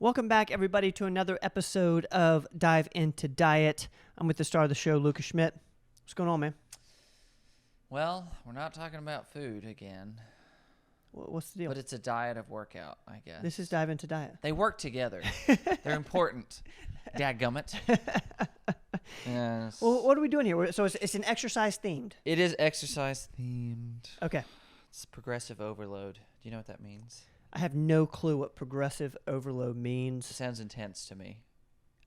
Welcome back, everybody, to another episode of Dive Into Diet. I'm with the star of the show, Lucas Schmidt. What's going on, man? Well, we're not talking about food again. What's the deal? But it's a diet of workout, I guess. This is Dive Into Diet. They work together. They're important. Dadgummit. Yes. Well, what are we doing here? So it's an exercise themed. It is exercise themed. Okay. It's progressive overload. Do you know what that means? I have no clue what progressive overload It means. sounds intense to me.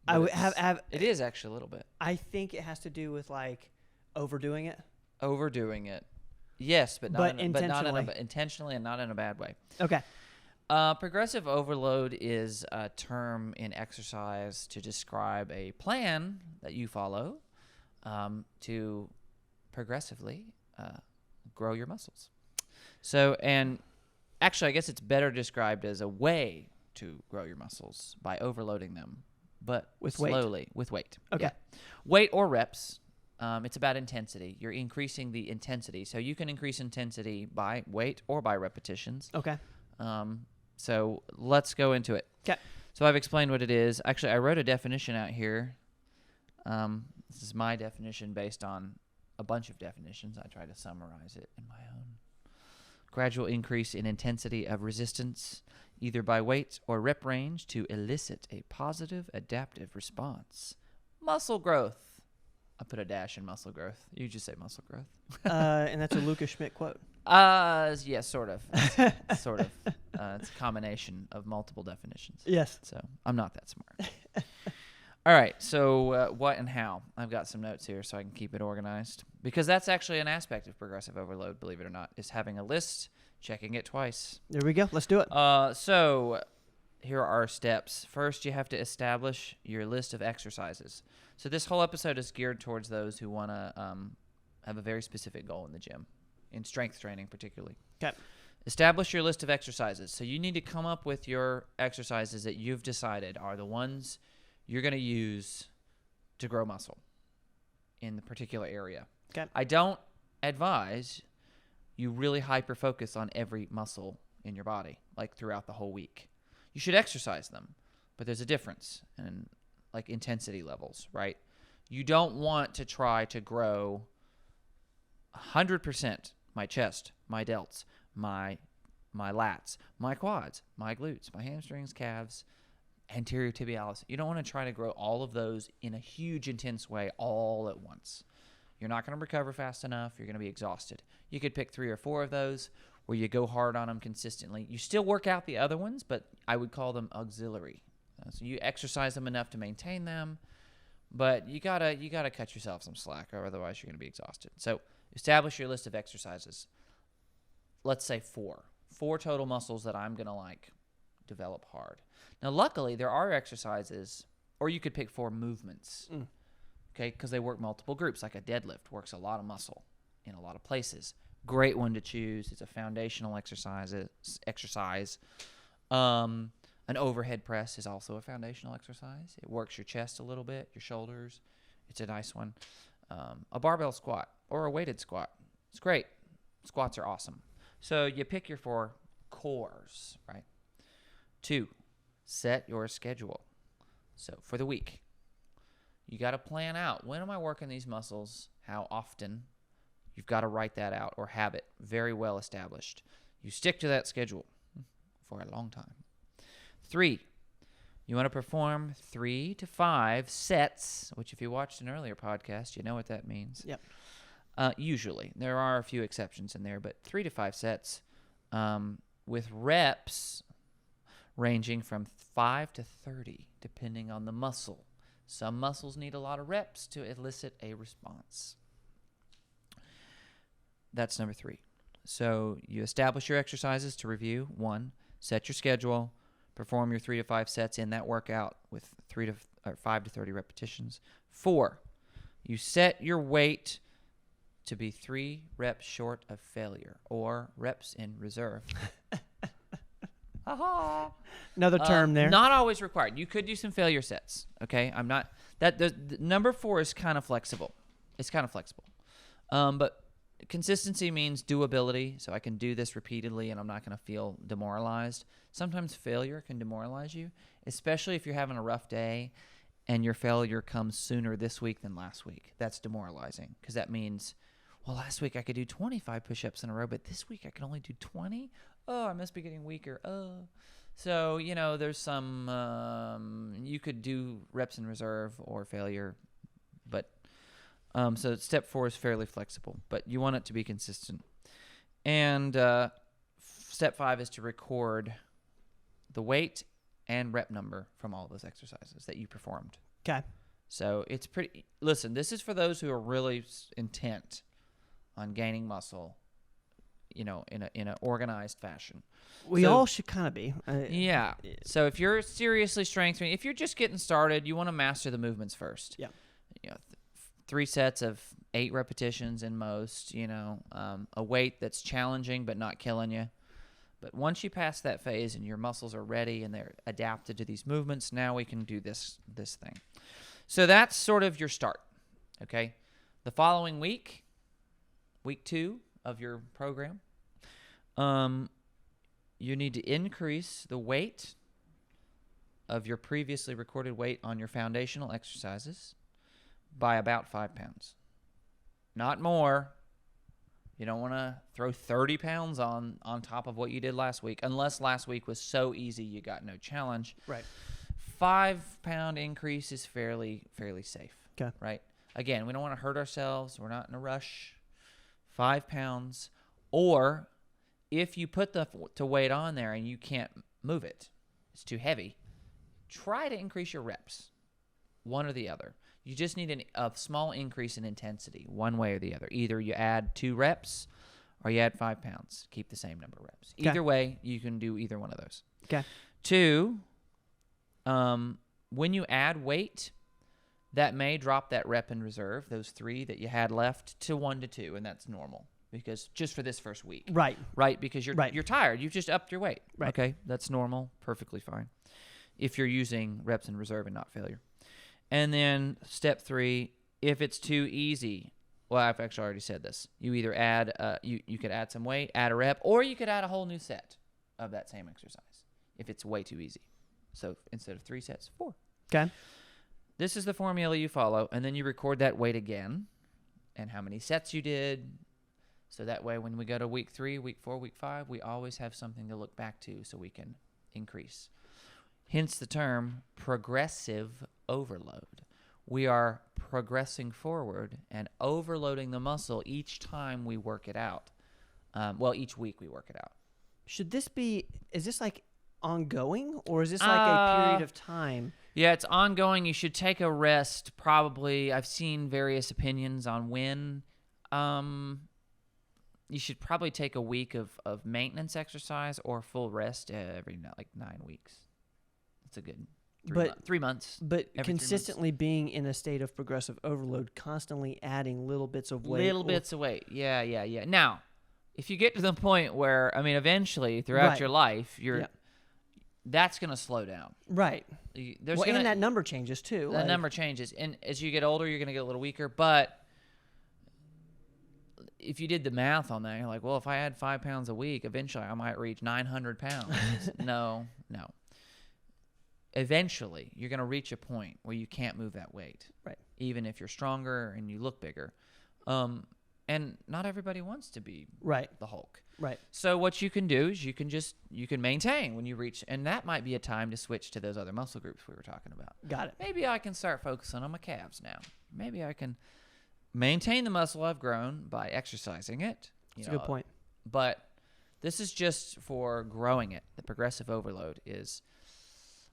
I But would have. It is actually a little bit. I think it has to do with like overdoing it. Overdoing it. Yes, but not intentionally. Intentionally and not in a bad way. Okay. Progressive overload is a term in exercise to describe a plan that you follow to progressively grow your muscles. So, and actually, I guess it's better described as a way to grow your muscles by overloading them, but With slowly, with weight. Okay. Yeah. Weight or reps. It's about intensity. You're increasing the intensity. So you can increase intensity by weight or by repetitions. Okay. So let's go into it. Okay. So I've explained what it is. Actually, I wrote a definition out here. This is my definition based on a bunch of definitions. I try to summarize it in my own. Gradual increase in intensity of resistance, either by weight or rep range, to elicit a positive adaptive response. Muscle growth. I put a dash in muscle growth. You just say muscle growth. And that's a Lucas Schmidt quote. Yeah, sort of. Sort of. It's a combination of multiple definitions. Yes. So I'm not that smart. All right. So what and how? I've got some notes here so I can keep it organized. Because that's actually an aspect of progressive overload, believe it or not, is having a list, checking it twice. There we go. Let's do it. So here are our steps. First, you have to establish your list of exercises. So this whole episode is geared towards those who want to have a very specific goal in the gym, in strength training particularly. Okay. Establish your list of exercises. So you need to come up with your exercises that you've decided are the ones you're going to use to grow muscle in the particular area. Okay. I don't advise you really hyper-focus on every muscle in your body, like throughout the whole week. You should exercise them, but there's a difference in like intensity levels, right? You don't want to try to grow 100% my chest, my delts, my lats, my quads, my glutes, my hamstrings, calves, anterior tibialis. You don't want to try to grow all of those in a huge, intense way all at once. You're not going to recover fast enough. You're going to be exhausted. You could pick 3 or 4 of those where you go hard on them consistently. You still work out the other ones, but I would call them auxiliary. So you exercise them enough to maintain them, but you gotta cut yourself some slack, or otherwise you're going to be exhausted. So establish your list of exercises. Let's say 4 total muscles that I'm going to develop hard. Now, luckily, there are exercises, or you could pick 4 movements, okay, because they work multiple groups. Like a deadlift works a lot of muscle in a lot of places. Great one to choose. It's a foundational exercise. An overhead press is also a foundational exercise. It works your chest a little bit, your shoulders. It's a nice one. A barbell squat or a weighted squat. It's great. Squats are awesome. So you pick your 4 cores, right? 2, set your schedule. So for the week, you got to plan out, when am I working these muscles? How often? You've got to write that out or have it very well established. You stick to that schedule for a long time. 3, you want to perform 3 to 5 sets, which if you watched an earlier podcast, you know what that means. Yep. Usually. There are a few exceptions in there, but 3 to 5 sets with reps ranging from 5 to 30, depending on the muscle. Some muscles need a lot of reps to elicit a response. That's number 3. So you establish your exercises to review. 1, set your schedule. Perform your 3 to 5 sets in that workout with 5 to 30 repetitions. 4, you set your weight to be 3 reps short of failure, or reps in reserve. Another term there. Not always required. You could do some failure sets. Okay, I'm not that. The number 4 is kind of flexible. It's kind of flexible, but consistency means doability, so I can do this repeatedly and I'm not going to feel demoralized. Sometimes failure can demoralize you, especially if you're having a rough day and your failure comes sooner this week than last week. That's demoralizing because that means, well, last week I could do 25 push-ups in a row, but this week I can only do 20? Oh, I must be getting weaker. Oh. So, there's some, you could do reps in reserve or failure, but so step 4 is fairly flexible, but you want it to be consistent. And step 5 is to record the weight and rep number from all those exercises that you performed. Okay. So it's pretty. Listen, this is for those who are really intent on gaining muscle, in an organized fashion. We all should kind of be. Yeah. So if you're seriously strengthening, if you're just getting started, you want to master the movements first. Yeah. 3 sets of 8 repetitions in most. A weight that's challenging but not killing you. But once you pass that phase and your muscles are ready and they're adapted to these movements, now we can do this thing. So that's sort of your start, okay? The following week 2 of your program, you need to increase the weight of your previously recorded weight on your foundational exercises by about 5 pounds. Not more. You don't want to throw 30 pounds on top of what you did last week, unless last week was so easy you got no challenge. Right. 5-pound increase is fairly safe. Okay. Right? Again, we don't want to hurt ourselves. We're not in a rush. 5 pounds. Or if you put the weight on there and you can't move it, it's too heavy, try to increase your reps, one or the other. You just need a small increase in intensity, one way or the other. Either you add 2 reps or you add 5 pounds. Keep the same number of reps. Okay. Either way, you can do either one of those. Okay. 2, when you add weight, that may drop that rep in reserve, those 3 that you had left, to 1 to 2, and that's normal because just for this first week. Right. Right, because you're tired. You've just upped your weight. Right. Okay, that's normal, perfectly fine if you're using reps in reserve and not failure. And then step 3, if it's too easy, well, I've actually already said this. You either add, you could add some weight, add a rep, or you could add a whole new set of that same exercise if it's way too easy. So instead of 3 sets, 4. Okay. This is the formula you follow, and then you record that weight again and how many sets you did. So that way when we go to week 3, week 4, week 5, we always have something to look back to so we can increase. Hence the term progressive overload. We are progressing forward and overloading the muscle each time we work it out. Each week we work it out. Is this like ongoing, or is this like a period of time? Yeah, it's ongoing. You should take a rest probably. I've seen various opinions on when. You should probably take a week of maintenance exercise or full rest every 9 weeks. That's a good 3 months. But consistently being in a state of progressive overload, constantly adding little bits of weight. Bits of weight. Yeah. Now, if you get to the point where, eventually throughout your life, that's going to slow down. Right. And that number changes too. That number changes. And as you get older, you're going to get a little weaker. But if you did the math on that, you're like, well, if I add 5 pounds a week, eventually I might reach 900 pounds. No. Eventually, you're going to reach a point where you can't move that weight. Right. Even if you're stronger and you look bigger. And not everybody wants to be the Hulk. Right. So what you can do is you can maintain when you reach, and that might be a time to switch to those other muscle groups we were talking about. Got it. Maybe I can start focusing on my calves now. Maybe I can maintain the muscle I've grown by exercising it. That's a good point. But this is just for growing it. The progressive overload is,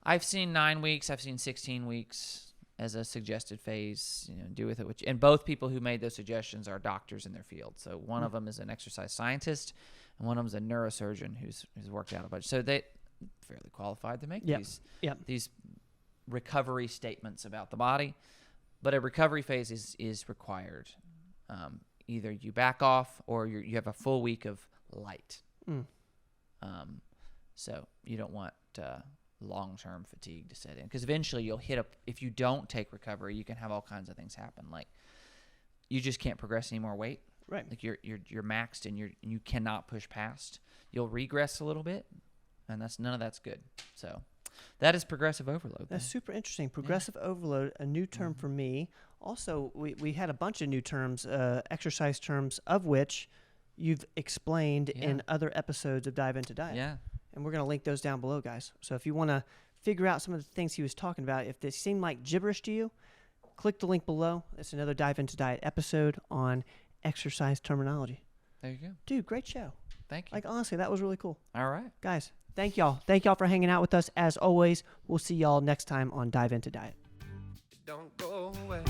I've seen 9 weeks, I've seen 16 weeks as a suggested phase. Do with it and both people who made those suggestions are doctors in their field. So one of them is an exercise scientist, and one of them is a neurosurgeon who's worked out a bunch. So they fairly qualified to make these recovery statements about the body. But a recovery phase is required. Either you back off or you have a full week of light. So you don't want long-term fatigue to set in, because eventually you'll hit if you don't take recovery, you can have all kinds of things happen. Like you just can't progress any more weight. Right. Like you're maxed and you cannot push past. You'll regress a little bit, and none of that's good. So that is progressive overload. That's super interesting. Progressive overload, a new term for me. Also, we had a bunch of new terms, exercise terms, of which you've explained in other episodes of Dive Into Diet. Yeah. And we're going to link those down below, guys. So if you want to figure out some of the things he was talking about, if they seem like gibberish to you, click the link below. It's another Dive Into Diet episode on exercise terminology. There you go. Dude, great show. Thank you. Like, honestly, that was really cool. All right. Guys, thank y'all. Thank y'all for hanging out with us. As always, we'll see y'all next time on Dive Into Diet. Don't go away.